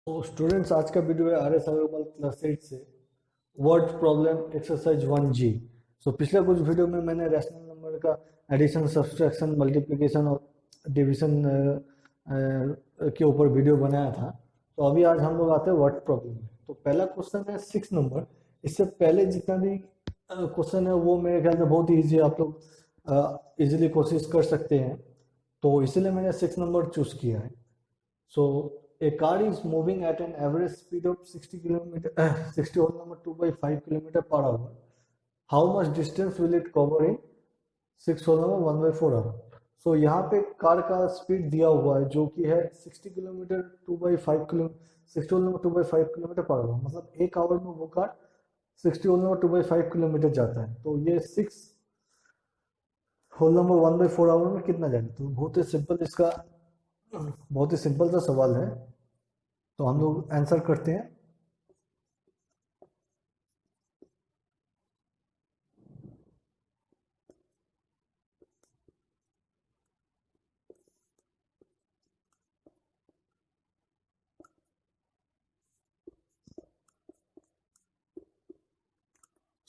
तो स्टूडेंट्स, आज का वीडियो है आर एस अग्रवाल क्लास 8 से वर्ड प्रॉब्लम एक्सरसाइज 1G। सो पिछले कुछ वीडियो में मैंने रैशनल नंबर का एडिशन, सब्सट्रैक्शन, मल्टीप्लिकेशन और डिवीजन के ऊपर वीडियो बनाया था। तो अभी आज हम लोग आते हैं वर्ड प्रॉब्लम में। तो पहला क्वेश्चन है 6 नंबर। इससे पहले जितना भी क्वेश्चन है वो मेरे ख्याल से बहुत ही ईजी, आप लोग इजीली कोशिश कर सकते हैं। तो इसीलिए मैंने 6 नंबर चूज किया है। So a car is moving at an average speed of 60 kilometer, 60 whole number 2 by 5 kilometer per hour. How much distance will it cover in 6 whole number 1 by 4 hour? So यहाँ पे car का speed दिया हुआ है जो कि है 60 kilometre 2 by 5 kilo 60 whole number 2 by 5 kilometre per our. मतलब एक आवर में वो car 60 whole number 2 by 5 kilometre जाता है। तो ये 6 होल नंबर 1 by 4 आवर में कितना जाएगा? तो बहुत ही सिंपल सा सवाल है। तो हम लोग आंसर करते हैं।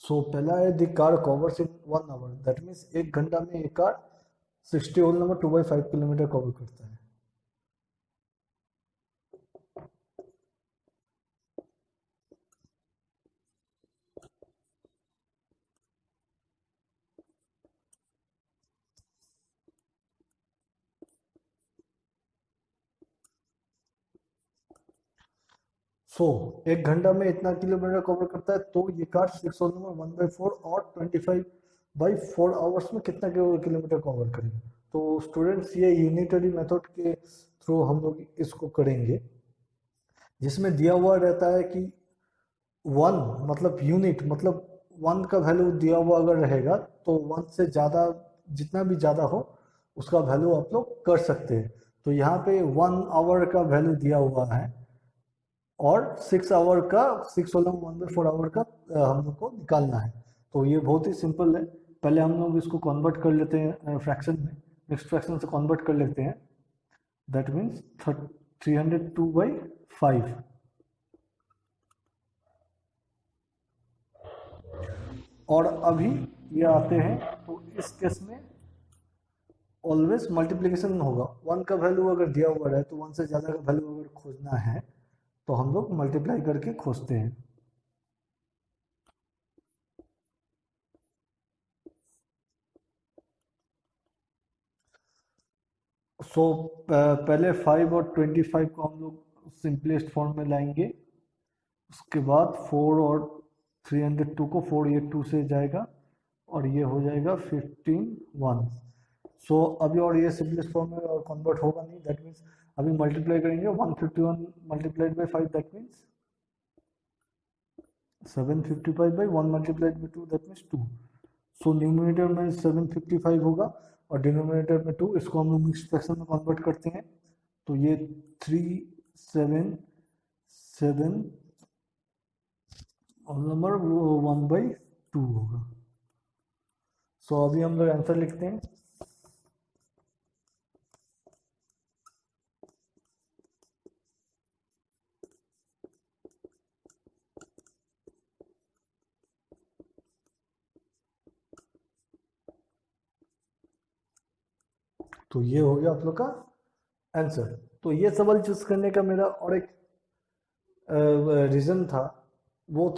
सो पहला है the car covers in 1 hour, that means एक घंटा में एक car 60 whole number 2 by 5 kilometre cover करता है। एक घंटा में इतना किलोमीटर कवर करता है, तो ये कार 6 होल नंबर 1/4 और 25/4 आवर्स में कितना किलोमीटर कवर करेगी। तो स्टूडेंट्स, ये यूनिटरी मेथड के थ्रू हम लोग इसको करेंगे, जिसमें दिया हुआ रहता है कि 1 मतलब यूनिट, मतलब 1 का वैल्यू दिया हुआ अगर रहेगा तो 1 से ज़्यादा, जितना भी ज़्यादा हो उसका वैल्यू आप लोग कर सकते हैं। तो यहाँ पे 1 आवर का वैल्यू दिया हुआ है और 6 आवर का 6 वाला 1/4 आवर का हम लोग को निकालना है। तो ये बहुत ही सिंपल है। पहले हम लोग इसको कन्वर्ट कर लेते हैं फ्रैक्शन में, नेक्स्ट फ्रैक्शन से कन्वर्ट कर लेते हैं। That means 302/5। और अभी ये आते हैं, तो इस केस में ऑलवेज मल्टीप्लिकेशन होगा। 1 का वैल्यू अगर दिया हुआ है तो 1 से ज़्यादा का वैल्यू अगर खोजना है तो हम लोग मल्टीप्लाई करके खोजते हैं। पहले 5 और 25 को हम लोग सिंपलेस्ट फॉर्म में लाएंगे। उसके बाद 4 और 302 को 4 ये 2 से जाएगा और ये हो जाएगा 15 1। अभी और ये सिंपलेस्ट फॉर्म में और कन्वर्ट होगा नहीं। दैट मीन्स अभी मल्टीप्लाई करेंगे 151 multiplied by 5, that means 755/1 multiplied by 2, that means 2। Numerator में 755 होगा और डिनोमिनेटर में 2। इसको हम लोग मिक्स फ्रैक्शन में कन्वर्ट करते हैं, तो ये 377 और नंबर 1/2 होगा। अभी हम लोग आंसर लिखते हैं। तो ये हो गया आप लोग का आंसर। तो ये सवाल चूज करने का मेरा और एक रीजन था, वो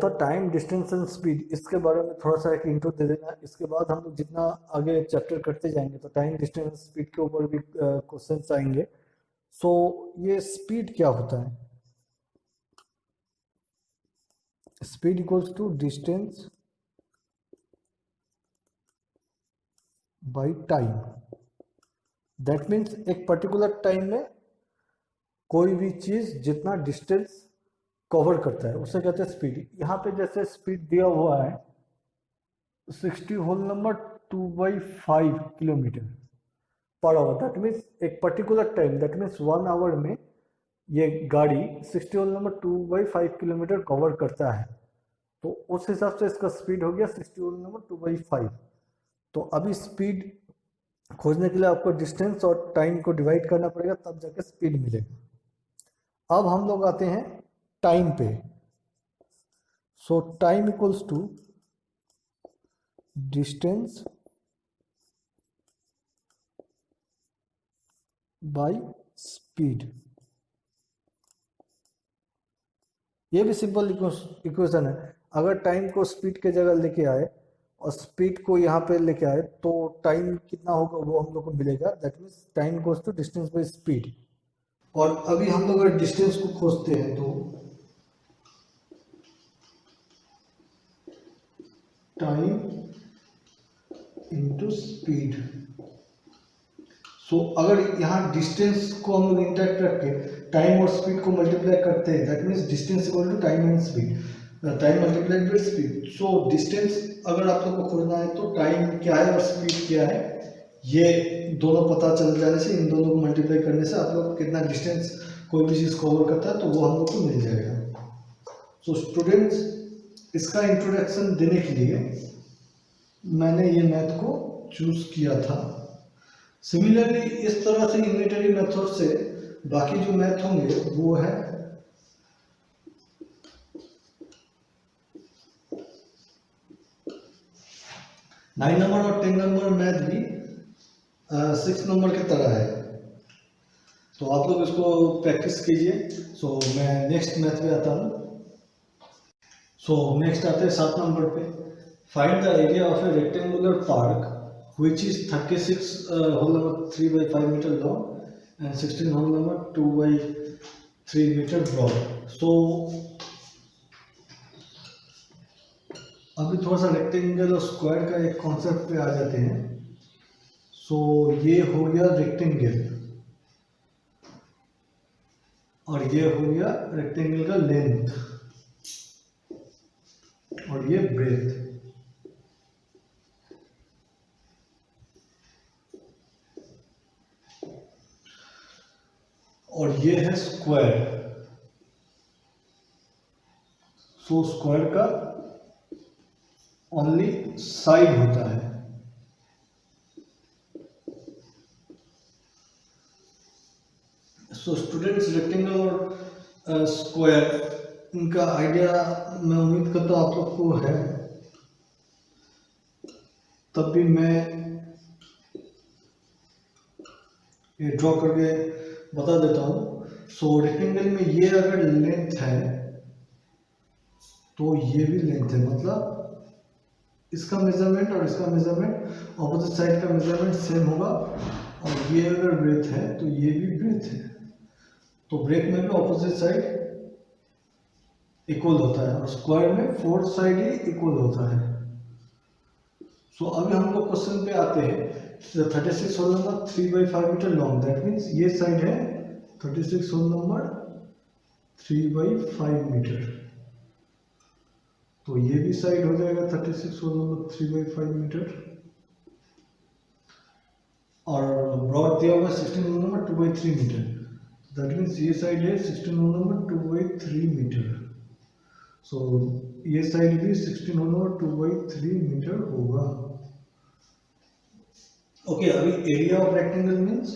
था टाइम, डिस्टेंस एंड स्पीड। इसके बारे में थोड़ा सा एक इंट्रो दे देना। इसके बाद हम लोग जितना आगे चैप्टर करते जाएंगे तो टाइम, डिस्टेंस, स्पीड के ऊपर भी क्वेश्चंस आएंगे। ये स्पीड क्या होता है? Speed equals to distance by time. That means एक पर्टिकुलर टाइम में कोई भी चीज जितना डिस्टेंस कवर करता है उसे कहते हैं स्पीड। यहाँ पे जैसे स्पीड दिया हुआ है 60 whole number 2/5 kilometre per hour. That means एक particular time, that means 1 hour में ये गाड़ी 60 होल नंबर 2/5 किलोमीटर कवर करता है, तो उस हिसाब से इसका स्पीड हो गया 60 होल नंबर 2/5। तो अभी स्पीड खोजने के लिए आपको डिस्टेंस और टाइम को डिवाइड करना पड़ेगा, तब जाके स्पीड मिलेगा। अब हम लोग आते हैं टाइम पे। So time equals to distance by speed. ये भी सिंपल इक्वेशन है। अगर टाइम को स्पीड के जगह लेके आए और स्पीड को यहाँ पे लेके आए तो टाइम कितना होगा वो हम लोग को मिलेगा, that means time goes to distance by speed. और अभी हम लोग अगर डिस्टेंस को खोजते हैं तो टाइम इंटू स्पीड। सो अगर यहाँ डिस्टेंस को हम लोग इंटैक्ट रख के टाइम और स्पीड को मल्टीप्लाई करते हैं, that means distance equal to time and speed, time multiplied by speed. So distance अगर आप लोग को खोजना है तो टाइम क्या है और स्पीड क्या है, ये दोनों पता चल जाने से, इन दोनों को मल्टीप्लाई करने से आप लोग कितना डिस्टेंस कोई भी चीज़ कवर करता है तो वो हम लोग को मिल जाएगा। सो स्टूडेंट्स, इसका इंट्रोडक्शन देने के लिए मैंने ये मैथ को चूज किया था। सिमिलरली इस तरह से यूनिटरी मेथड से बाकी जो मैथ होंगे वो है 9 नंबर और 10 नंबर मैथ भी 6 नंबर की तरह है, तो आप लोग इसको प्रैक्टिस कीजिए। सो मैं नेक्स्ट मैथ पे आता हूँ। सो नेक्स्ट आते हैं 7 नंबर पे। Find the area of A rectangular park which is 36 whole number 3/5 meter long and 16 whole number 2/3 meter broad. So अभी थोड़ा सा रेक्टेंगल और स्क्वायर का एक कॉन्सेप्ट पे आ जाते हैं। सो ये हो गया रेक्टेंगल और ये हो गया रेक्टेंगल का लेंथ और ये ब्रेथ। और ये है स्क्वायर। सो स्क्वायर का ओनली साइड होता है। सो स्टूडेंट्स, रेक्टेंगल और स्क्वायर इनका आइडिया मैं उम्मीद करता हूँ आप लोग को है, तब भी मैं ये ड्रॉ करके बता देता हूँ। सो रेक्टेंगल में ये अगर लेंथ है तो ये भी लेंथ है, मतलब इसका मेजरमेंट और इसका मेजरमेंट, ऑपोजिट साइड का मेजरमेंट सेम होगा। और ये अगर ब्रेथ है तो ये भी ब्रेथ है, तो ब्रेथ में भी ऑपोजिट साइड इक्वल होता है और स्क्वायर में फोर्थ साइड ही इक्वल होता है। सो अभी हम लोग क्वेश्चन पे आते हैं। 36 whole number 3/5 metre long, that means ये साइड है 36 होल नंबर 3/5 मीटर, तो ये भी साइड हो जाएगा 36 होल नंबर 3/5 मीटर। और ब्रॉड दिया हुआ 16 whole number 2/3 metre, that means ये साइड है 16 होल नंबर 2/3 मीटर। सो ये साइड भी 16 होल नंबर 2/3 मीटर होगा। ओके, अभी एरिया ऑफ रेक्टेंगल मीन्स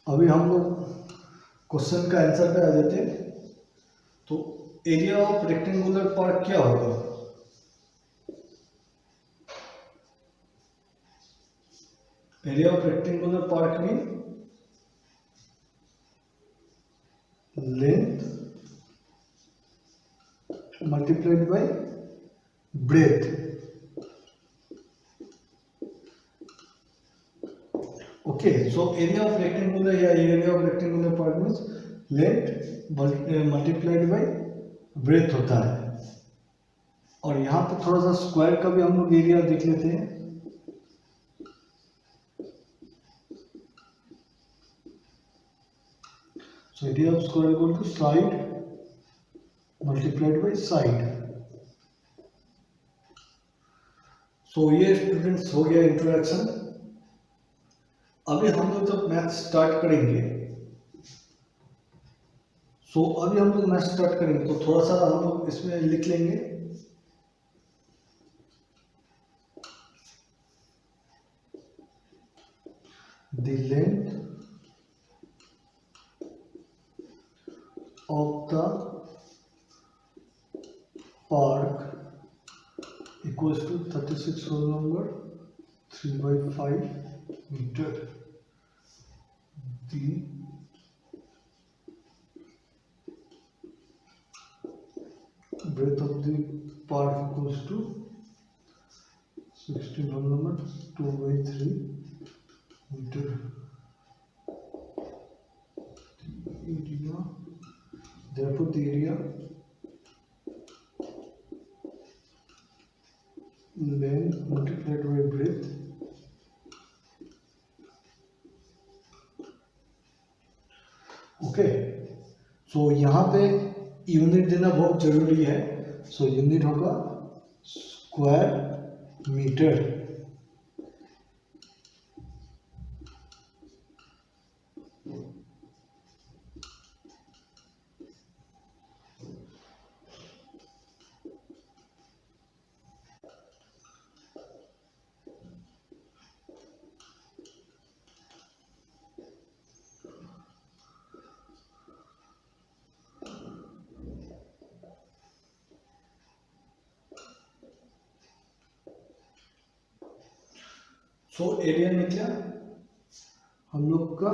अभी हम लोग क्वेश्चन का आंसर पे आ जाते हैं। तो एरिया ऑफ रेक्टेंगुलर पार्क क्या होगा? Area of rectangular park mean length multiplied by breadth. Okay, so area of rectangular या area of rectangular park means length multiplied by breadth होता है। और यहाँ पे थोड़ा सा स्क्वायर का भी हम लोग एरिया देख लेते हैं। So area of square equal to side multiplied by side. So ये स्टूडेंट्स हो गया इंट्रोडक्शन। अभी हम लोग जब मैथ स्टार्ट करेंगे, अभी हम लोग मैथ स्टार्ट करेंगे तो थोड़ा सा हम लोग इसमें लिख लेंगे the length of the park equals to 36 whole number 3/5 meter. The breadth of the park equals to 16 whole number 2/3 meter. Area, therefore the area length multiplied by breadth okay. So यहाँ पे यूनिट देना बहुत जरूरी है। So unit होगा square metre. So area निकला हम लोग का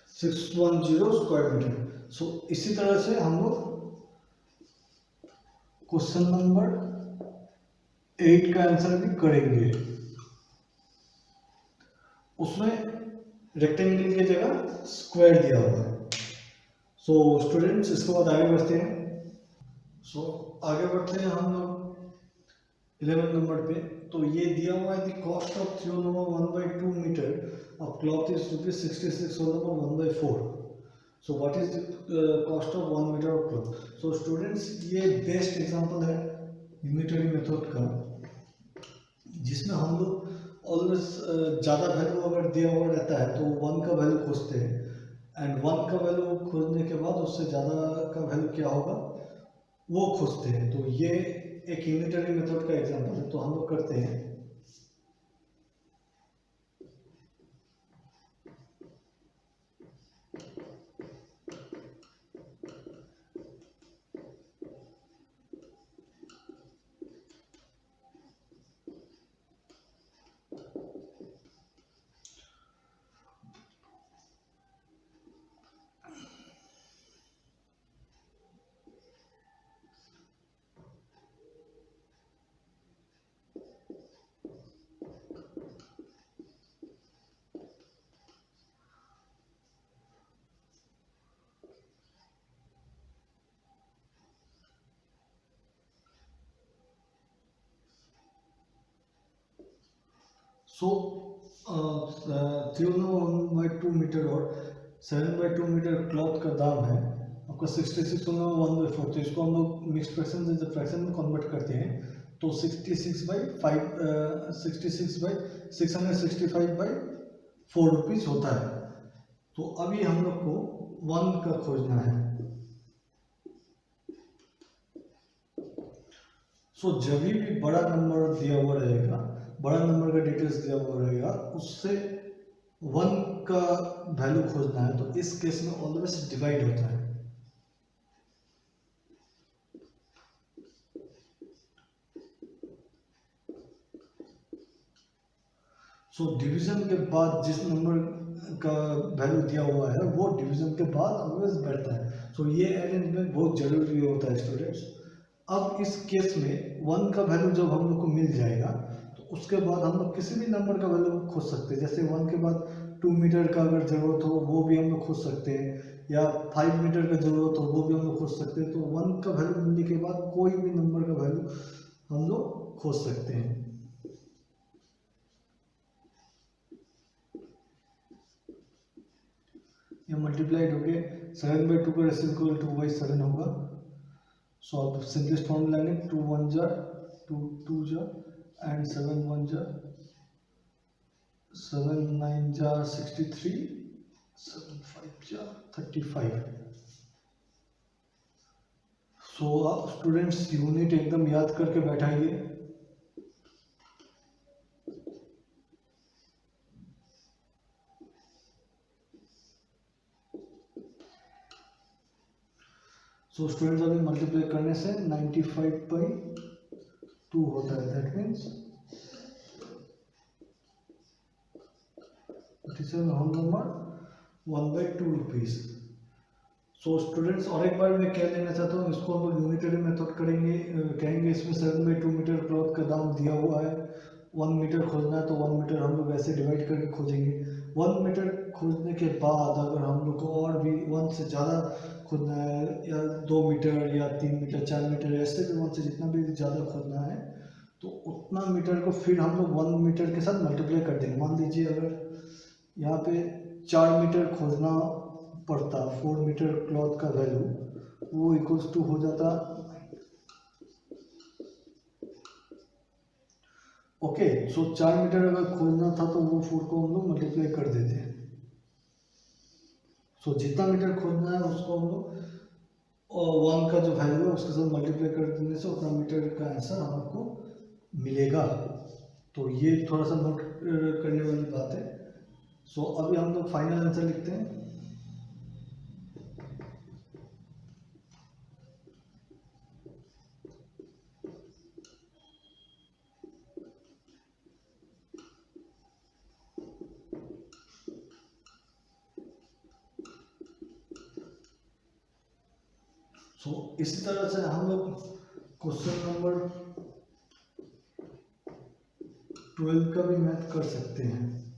610 स्क्वायर मीटर। सो इसी तरह से हम लोग क्वेश्चन नंबर 8 का आंसर भी करेंगे। उसमें रेक्टेंगल की जगह स्क्वायर दिया हुआ है। सो स्टूडेंट्स इसके बाद आगे बढ़ते हैं। आगे बढ़ते हैं हम लोग 11 नंबर पे। तो ये दिया हुआ है the cost of three number 1/2 metre of cloth is ₹66 number 1/4। So what is the cost of 1 metre of cloth. So students ये बेस्ट एग्जांपल है यूनिटरी मेथड का, जिसमें हम लोग ऑलवेज ज़्यादा वैल्यू अगर दिया हुआ रहता है तो 1 का वैल्यू खोजते हैं, एंड 1 का वैल्यू खोजने के बाद उससे ज़्यादा का वैल्यू क्या होगा वो खोजते हैं। तो ये एक यूनिटरी मेथड का एग्जांपल है। तो हम लोग करते हैं थ्योर नंबर 1/2 मीटर और 7/2 मीटर क्लॉथ का दाम है आपका 66 नंबर 1/4। तो इसको हम लोग मिक्स फ्रैक्शन से जब फ्रैक्शन में कन्वर्ट करते हैं तो 66/665/4 रुपीज़ होता है। तो अभी हम लोग को 1 का खोजना है। जब भी बड़ा नंबर दिया हुआ रहेगा, बड़ा नंबर का डिटेल्स दिया हुआ रहेगा, उससे 1 का वैल्यू खोजना है तो इस केस में ऑलवेज डिवाइड होता है। डिवीजन के बाद जिस नंबर का वैल्यू दिया हुआ है वो डिवीजन के बाद ऑलवेज बढ़ता है। ये अरेंजमेंट बहुत जरूरी होता है स्टूडेंट्स। अब इस केस में 1 का वैल्यू जब हम लोग को मिल जाएगा तो उसके बाद हम लोग किसी भी नंबर का वैल्यू खोज सकते हैं। जैसे 1 के बाद 2 मीटर का अगर ज़रूरत हो वो भी हम लोग खोज सकते हैं, या 5 मीटर का ज़रूरत हो वो भी हम लोग खोज सकते हैं। तो 1 का वैल्यू मिलने के बाद कोई भी नंबर का वैल्यू हम लोग खोज सकते हैं। ये मल्टीप्लाइड हो गए 7/2 का रेसिप्रोकल 2/7 होगा। सो अब सिंपलेस्ट फॉर्म लेंगे, 2 1 जा 2 2 जा एंड 7 1 जा 7 9 जा 63 7 5 जा 35। सो आप स्टूडेंट्स यूनिट एकदम याद करके बैठाइए। सो स्टूडेंट्स अभी मल्टीप्लाई करने से 95/2 होता है, that means whole number 1/2 rupees. So students और एक बार मैं क्या लेना चाहता हूँ, इसको हम लोग यूनिटरी मेथड करेंगे, कहेंगे इसमें 7/2 मीटर क्लॉथ का दाम दिया हुआ है, 1 मीटर खोजना है तो 1 मीटर हम लोग ऐसे डिवाइड करके खोजेंगे। 1 मीटर खोजने के बाद अगर हम लोग को और भी 1 से ज़्यादा खोजना है, या 2 मीटर या 3 मीटर 4 मीटर ऐसे भी 1 से जितना भी ज़्यादा खोजना है, तो उतना मीटर को फिर हम लोग 1 मीटर के साथ मल्टीप्लाई कर देंगे। मान लीजिए अगर यहाँ पे 4 मीटर खोजना पड़ता, 4 मीटर क्लॉथ का वैल्यू, वो इक्वल्स टू हो जाता ओके। सो 4 मीटर अगर खोजना था तो वो 4 को हम लोग मल्टीप्लाई कर देते हैं। सो जितना मीटर खोजना है उसको हम लोग 1 का जो वैल्यू है उसके साथ मल्टीप्लाई कर देने से उतना मीटर का आंसर हमको मिलेगा। तो ये थोड़ा सा नोट करने वाली बात है। सो अभी हम लोग फाइनल आंसर लिखते हैं। सो इसी तरह से हम लोग क्वेश्चन नंबर 12 का भी मैथ कर सकते हैं।